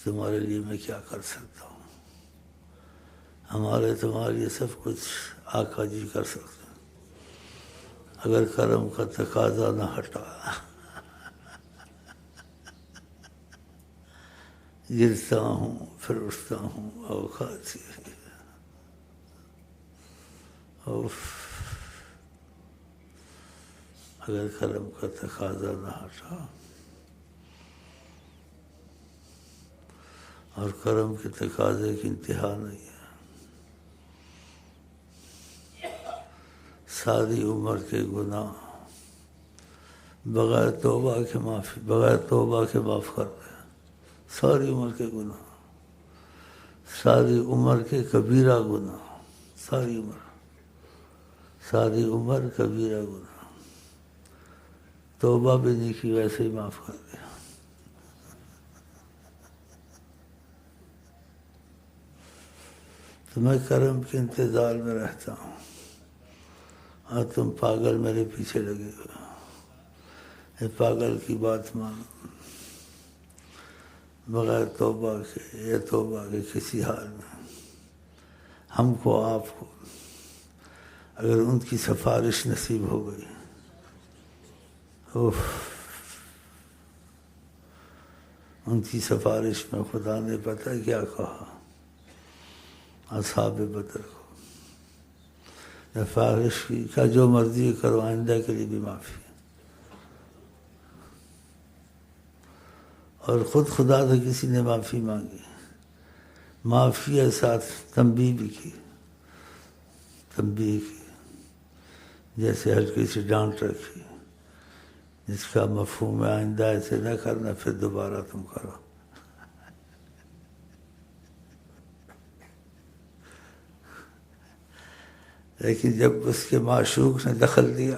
تمہارے لیے میں کیا کر سکتا ہوں؟ ہمارے تمہارے لیے سب کچھ آقا جی کر سکتے ہیں، اگر کرم کا تقاضا نہ ہٹا۔ گرتا ہوں پھر اٹھتا ہوں اوقات اگر کرم کا تقاضا نہ ہٹا، اور کرم کے تقاضے کی انتہا نہیں ہے۔ ساری عمر کے گناہ بغیر توبہ کے معاف کر دے، ساری عمر کے گناہ، ساری عمر کے کبیرہ گناہ، ساری عمر کبیرہ گناہ، توبہ بھی نہیں کی ویسے ہی معاف کر دیا۔ تو میں کرم کے انتظار میں رہتا ہوں، اور تم پاگل میرے پیچھے لگے ہوئے ہو۔ یہ پاگل کی بات مانو، بغیر توبہ کے یا توبہ کے کسی حال میں ہم کو آپ کو اگر ان کی سفارش نصیب ہو گئی، ان کی سفارش میں خدا نے پتہ کیا کہا اصحاب بدر کو، سفارش کی کیا جو مرضی کرو، آئندہ کے لیے بھی معافی۔ اور خود خدا سے کسی نے معافی مانگی، معافی کے ساتھ تنبیہ بھی کی، جیسے ہلکی سی ڈانٹ رکھی، جس کا مفہوم ہے آئندہ ایسے نہ کرنا، پھر دوبارہ تم کرو۔ لیکن جب اس کے معشوق نے دخل دیا،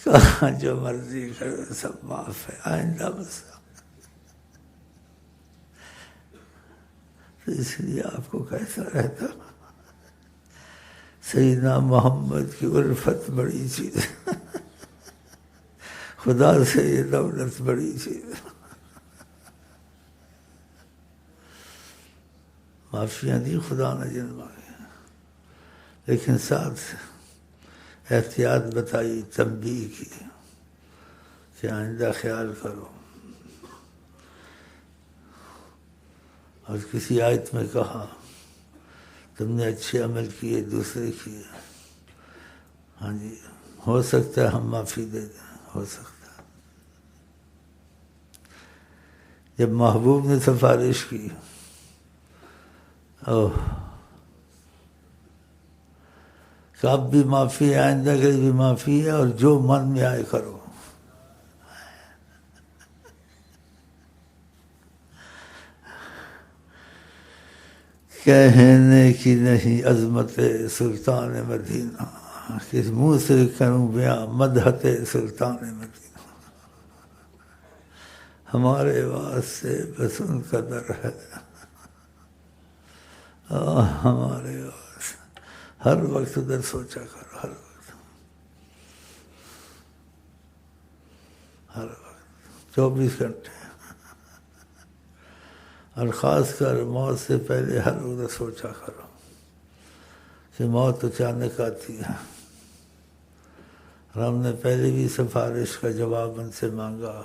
کہا جو مرضی کرو سب معاف ہے، آئندہ بس۔ تو اس لیے آپ کو کیسا رہتا، سیدنا محمد کی الفت بڑی چیز ہے، خدا سے یہ دولت بڑی چیز ہے۔ معافیاں دی خدا نے جنمائی، لیکن ساتھ احتیاط بتائی، تنبیہ کی کہ آئندہ خیال کرو۔ اور کسی آیت میں کہا تم نے اچھے عمل کیے، دوسرے کیے، ہاں جی ہو سکتا ہے ہم معافی دے دیں، ہو سکتا ہے۔ جب محبوب نے سفارش کی، کہ اب بھی معافی ہے، آئندہ کے لیے بھی معافی ہے، اور جو من میں آئے کرو۔ کہنے کی نہیں عظمت سلطان مدینہ، کس منہ سے کروں بیاں مدحت سلطان مدینہ۔ ہمارے واسطے بس ان کا در ہے، ہمارے واسطے ہر وقت ادھر سوچا کرو، ہر وقت 24 گھنٹے، اور خاص کر موت سے پہلے ہر وقت سوچا کرو کہ موت اچانک آتی ہے، اور ہم نے پہلے بھی سفارش کا جواب ان سے مانگا،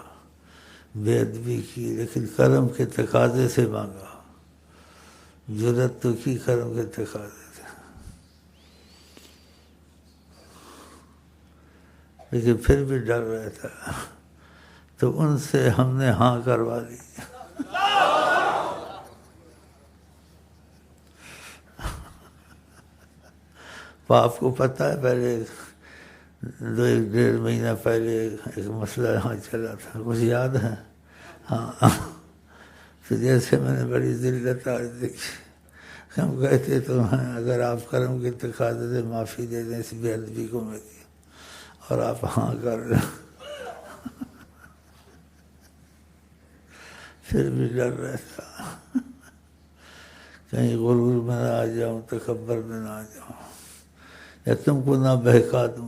بے ادبی کی، لیکن کرم کے تقاضے سے مانگا، جرأت تو کی کرم کے تقاضے سے، لیکن پھر بھی ڈر رہتا ہے، تو ان سے ہم نے ہاں کروا لی۔ تو آپ کو پتہ ہے پہلے 1.5 مہینہ پہلے ایک مسئلہ یہاں چلا تھا، کچھ یاد ہے؟ ہاں، تو جیسے میں نے بڑی ذلت آج دیکھی، ہم کہتے تو ہیں اگر آپ کرم کے تقاضے سے معافی دے دیں اس بے ادبی کو میری، اور آپ ہاں کر لیں، پھر بھی ڈر رہتا کہیں غرور میں نہ آ جاؤں، تکبر میں نہ آ جاؤں، یا تم کو نہ بہکا دوں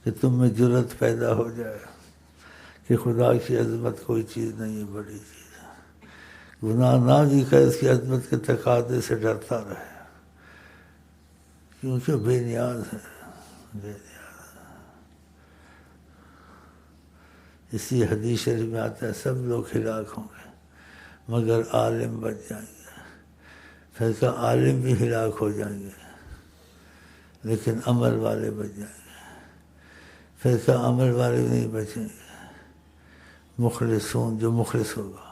کہ تم میں جرأت پیدا ہو جائے کہ خدا کی عظمت کوئی چیز نہیں ہے، بڑی چیز ہے، گناہ نہ بھی کرے اس کی عظمت کے تقاضے سے ڈرتا رہے، کیونکہ بے نیاز ہے، بے نیاز۔ اسی حدیث شریف میں آتا ہے سب لوگ ہلاک ہوں گے مگر عالم بچ جائیں گے۔ پھر کہ عالم بھی ہلاک ہو جائیں گے لیکن عمل والے بچ جائیں گے۔ پھر کہ عمل والے نہیں بچیں گے، مخلصون جو مخلص ہوگا،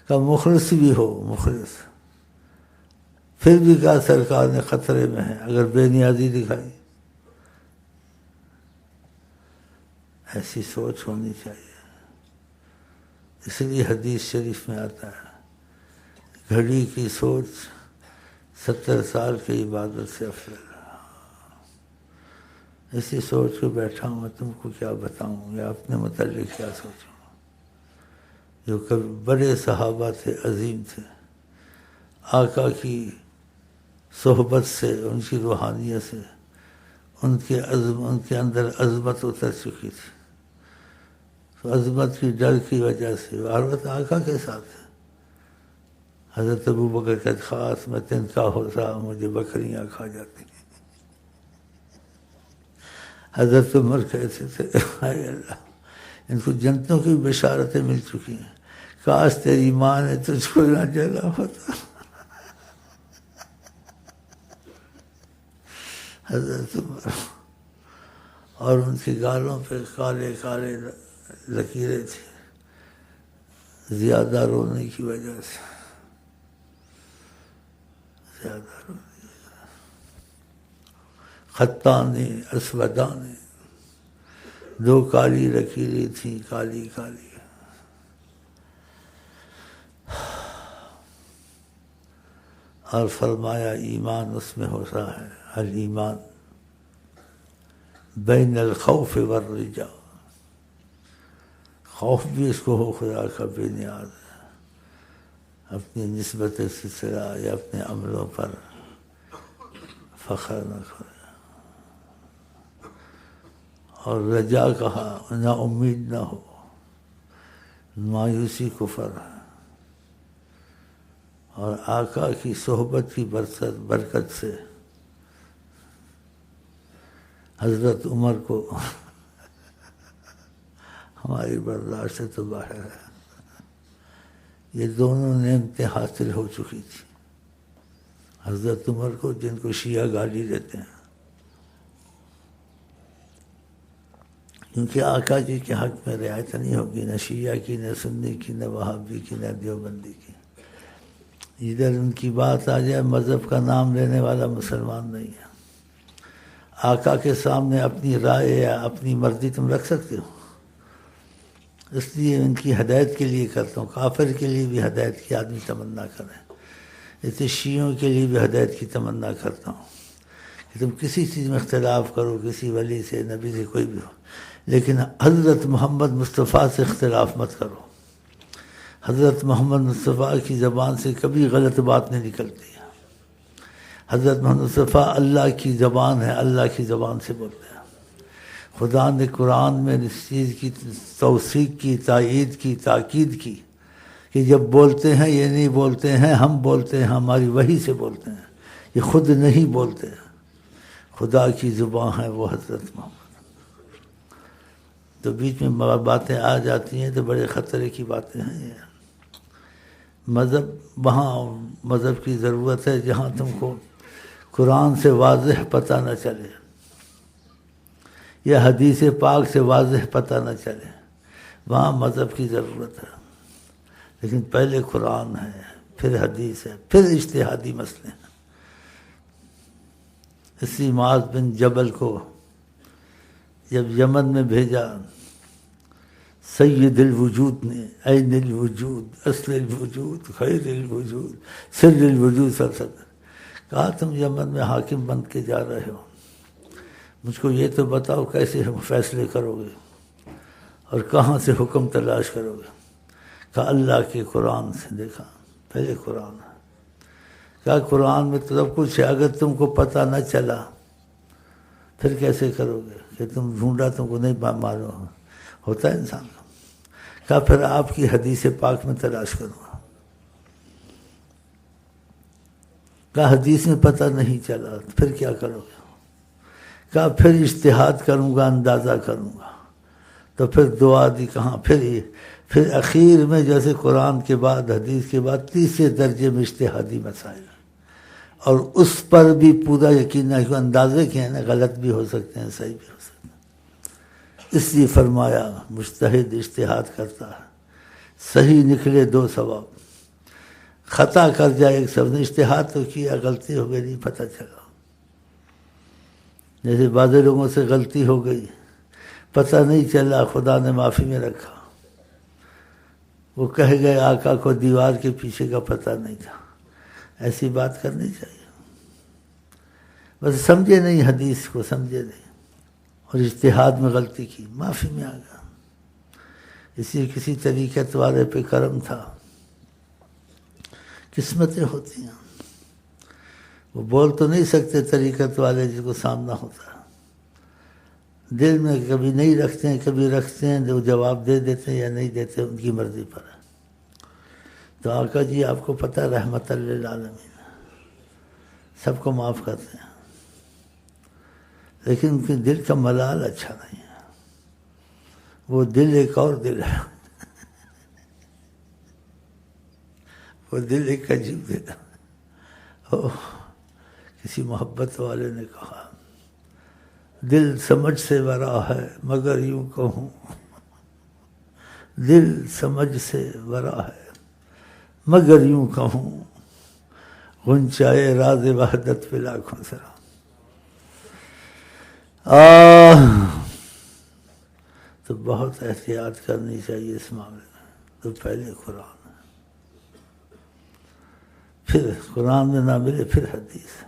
کہ مخلص بھی ہو، مخلص پھر بھی کہا سرکار نے خطرے میں ہے اگر بے نیازی دکھائی۔ ایسی سوچ ہونی چاہیے۔ اس لیے حدیث شریف میں آتا ہے گھڑی کی سوچ 70 سال کی عبادت سے افضل ہے۔ اسی سوچ کے بیٹھا ہوں میں، تم کو کیا بتاؤں یا اپنے متعلق کیا سوچوں۔ جو کبھی بڑے صحابہ تھے، عظیم تھے، آقا کی صحبت سے، ان کی روحانیت سے ان کے اندر عظمت اتر چکی تھی، تو عظمت کی ڈر کی وجہ سے ہر وقت آقا کے ساتھ ہے۔ حضرت ابوبکر کہتے خاص میں تنکا ہوتا مجھے بکریاں کھا جاتی۔ حضرت عمر کہتے تھے اے اللہ، ان کو جنتوں کی بشارتیں مل چکی ہیں، کاش تیری ماں نے تجھ کو نہ جلا ہوتا۔ حضرت عمر، اور ان کی گالوں پہ کالے کالے لکیریں تھیں زیادہ رونے کی وجہ سے، زیادہ رونے کی وجہ سے۔ خطانے اسودانے، دو کالی لکیریں تھیں، کالی کالی۔ اور فرمایا ایمان اس میں ہوتا ہے، الایمان بین الخوف والرجاء، خوف بھی اس کو ہو خدا کا بے نیاز ہے، اپنی نسبت سلسلہ یا اپنے عملوں پر فخر نہ کرے، اور رجا کہا نہ امید نہ ہو، مایوسی کفر ہے۔ اور آقا کی صحبت کی برکت سے حضرت عمر کو ہماری برداشت سے تو باہر ہے، یہ دونوں نعمتیں حاصل ہو چکی تھی حضرت عمر کو، جن کو شیعہ گالی دیتے ہیں، کیونکہ آقا جی کے حق میں رعایت نہیں ہوگی، نہ شیعہ کی، نہ سنی کی، نہ وہابی کی، نہ دیوبندی کی۔ ادھر ان کی بات آ جائے، مذہب کا نام لینے والا مسلمان نہیں ہے۔ آقا کے سامنے اپنی رائے یا اپنی مرضی تم رکھ سکتے ہو، اس لیے ان کی ہدایت کے لیے کرتا ہوں۔ کافر کے لیے بھی ہدایت کی آدمی تمنا کریں، ایسے شیعوں کے لیے بھی ہدایت کی تمنا کرتا ہوں کہ تم کسی چیز میں اختلاف کرو، کسی ولی سے، نبی سے، کوئی بھی ہو، لیکن حضرت محمد مصطفیٰ سے اختلاف مت کرو۔ حضرت محمد مصطفیٰ کی زبان سے کبھی غلط بات نہیں نکلتی ہے۔ حضرت محمد مصطفیٰ اللہ کی زبان ہے، اللہ کی زبان سے بولتے ہیں۔ خدا نے قرآن میں اس چیز کی توثیق کی، تائید کی، تاکید کی کہ جب بولتے ہیں یہ نہیں بولتے ہیں ہم بولتے ہیں، ہماری وحی سے بولتے ہیں، یہ خود نہیں بولتے ہیں، خدا کی زبان ہے وہ حضرت محمد۔ تو بیچ میں باتیں آ جاتی ہیں تو بڑے خطرے کی باتیں ہیں یہ۔ مذہب وہاں مذہب کی ضرورت ہے جہاں تم کو قرآن سے واضح پتہ نہ چلے یا حدیث پاک سے واضح پتہ نہ چلے، وہاں مذہب کی ضرورت ہے۔ لیکن پہلے قرآن ہے، پھر حدیث ہے، پھر اجتہادی مسئلے ہیں۔ اسی معاذ بن جبل کو جب یمن میں بھیجا سید الوجود نے، عین الوجود، اصل الوجود، خیر الوجود، سر الوجود، کہا تم یمن میں حاکم بن کے جا رہے ہو، مجھ کو یہ تو بتاؤ کیسے فیصلے کرو گے اور کہاں سے حکم تلاش کرو گے؟ کہا اللہ کے قرآن سے۔ دیکھا پہلے قرآن ہے، کہا قرآن میں تو سب کچھ ہے، اگر تم کو پتہ نہ چلا پھر کیسے کرو گے کہ تم ڈھونڈا تم کو نہیں معلوم ہوتا ہے انسان کو؟ کہا پھر آپ کی حدیث پاک میں تلاش کروں گا۔ کہا حدیث میں پتہ نہیں چلا تو پھر کیا کرو گے؟ کہا پھر اجتہاد کروں گا، اندازہ کروں گا. تو پھر دعا دی. کہاں پھر اخیر میں جیسے قرآن کے بعد حدیث کے بعد تیسرے درجے میں اجتہادی مسائل، اور اس پر بھی پورا یقین ہے کہ اندازے کے ہیں نا، غلط بھی ہو سکتے ہیں، صحیح بھی ہو سکتے ہیں. اس لیے فرمایا مجتہد اجتہاد کرتا ہے، صحیح نکلے 2 ثواب، خطا کر جائے 1 ثواب. اجتہاد تو کیا، غلطی ہو گئی نہیں پتہ چلا. جیسے بعض لوگوں سے غلطی ہو گئی، پتہ نہیں چلا، خدا نے معافی میں رکھا. وہ کہہ گئے آقا کو دیوار کے پیچھے کا پتہ نہیں تھا. ایسی بات کرنی چاہیے. بس سمجھے نہیں، حدیث کو سمجھے نہیں اور اجتہاد میں غلطی کی، معافی میں آ گیا. اسی کسی طریقت والے پہ کرم تھا. قسمتیں ہوتی ہیں. وہ بول تو نہیں سکتے طریقت والے جس کو سامنا ہوتا ہے. دل میں کبھی نہیں رکھتے ہیں، کبھی رکھتے ہیں، جو جواب دے دیتے ہیں یا نہیں دیتے ان کی مرضی پر ہے. تو آقا جی آپ کو پتہ رحمت للعالمین سب کو معاف کرتے ہیں، لیکن ان کے دل کا ملال اچھا نہیں ہے. وہ دل ایک اور دل ہے، وہ دل ایک عجیب دل ہے. کسی محبت والے نے کہا دل سمجھ سے ورا ہے مگر یوں کہوں، دل سمجھ سے ورا ہے مگر یوں کہوں، غنچائے راز وحدت پہ لاکھوں سلام. تو بہت احتیاط کرنی چاہیے اس معاملے میں. تو پہلے قرآن، پھر قرآن میں نہ ملے پھر حدیث.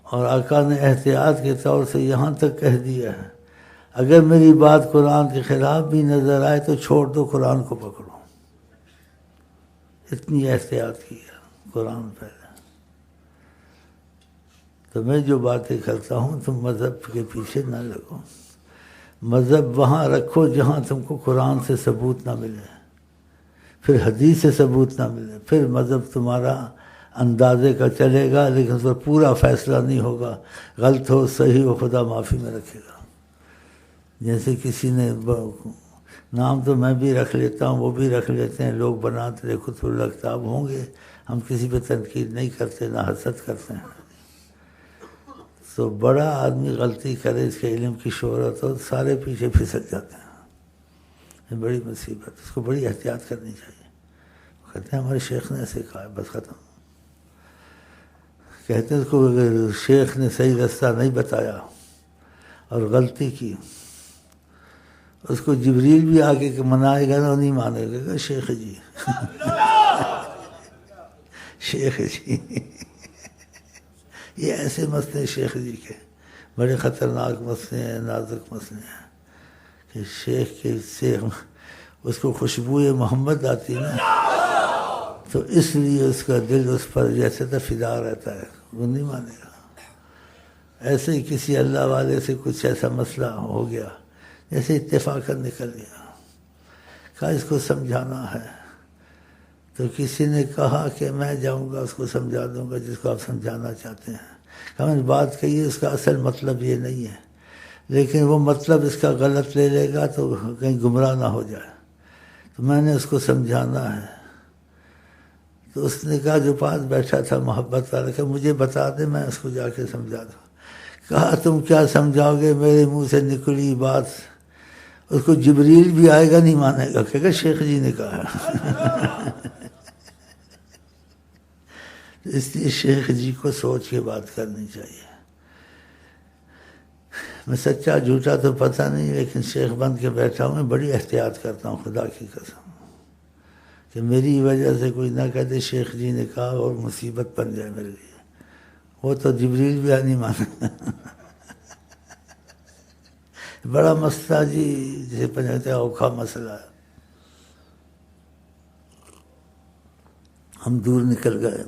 اور آقا نے احتیاط کے طور سے یہاں تک کہہ دیا ہے اگر میری بات قرآن کے خلاف بھی نظر آئے تو چھوڑ دو، قرآن کو پکڑو. اتنی احتیاط کی ہے قرآن پہلے. تو میں جو باتیں کرتا ہوں تم مذہب کے پیچھے نہ لگو. مذہب وہاں رکھو جہاں تم کو قرآن سے ثبوت نہ ملے، پھر حدیث سے ثبوت نہ ملے. پھر مذہب تمہارا اندازے کا چلے گا لیکن اس پر پورا فیصلہ نہیں ہوگا. غلط ہو صحیح ہو خدا معافی میں رکھے گا. جیسے کسی نے نام تو میں بھی رکھ لیتا ہوں، وہ بھی رکھ لیتے ہیں، لوگ بناتے رہے خود الکتاب ہوں گے. ہم کسی پہ تنقید نہیں کرتے، نہ حسد کرتے ہیں. تو بڑا آدمی غلطی کرے، اس کے علم کی شہرت ہو، سارے پیچھے پھسل جاتے ہیں. یہ بڑی مصیبت، اس کو بڑی احتیاط کرنی چاہیے. کہتے ہیں ہمارے شیخ نے ایسے کہا ہے، بس ختم. کہتے ہیں اس کو اگر شیخ نے صحیح رستہ نہیں بتایا اور غلطی کی، اس کو جبریل بھی آگے منائے گا نا، نہیں مانے گا. شیخ جی شیخ جی یہ ایسے مسئلے شیخ جی کے بڑے خطرناک مسئلے ہیں، نازک مسئلے ہیں کہ شیخ کے سے اس کو خوشبوئے محمد آتی نا، تو اس لیے اس کا دل اس پر جیسے تو فدا رہتا ہے، وہ نہیں مانے گا. ایسے ہی کسی اللہ والے سے کچھ ایسا مسئلہ ہو گیا، جیسے اتفاقاً نکل گیا، کہا اس کو سمجھانا ہے. تو کسی نے کہا کہ میں جاؤں گا اس کو سمجھا دوں گا جس کو آپ سمجھانا چاہتے ہیں. کہ میں نے بات کہی ہے، اس کا اصل مطلب یہ نہیں ہے، لیکن وہ مطلب اس کا غلط لے لے گا تو کہیں گمراہ نہ ہو جائے. تو میں نے اس کو سمجھانا ہے. تو اس نے کہا جو پاس بیٹھا تھا محبت والا کہ مجھے بتا دے، میں اس کو جا کے سمجھا دوں. کہا تم کیا سمجھاؤ گے، میرے منہ سے نکلی بات اس کو جبریل بھی آئے گا نہیں مانے گا، کہ شیخ جی نے کہا. اس لیے شیخ جی کو سوچ کے بات کرنی چاہیے. میں سچا جھوٹا تو پتہ نہیں، لیکن شیخ بن کے بیٹھا ہوں، میں بڑی احتیاط کرتا ہوں خدا کی قسم، کہ میری وجہ سے کوئی نہ کہتے شیخ جی نے کہا اور مصیبت بن جائے میرے لیے. وہ تو جبریل بھی نہیں مانا. بڑا مسئلہ جی، جسے پنجاتے ہیں اوکھا مسئلہ ہے. ہم دور نکل گئے.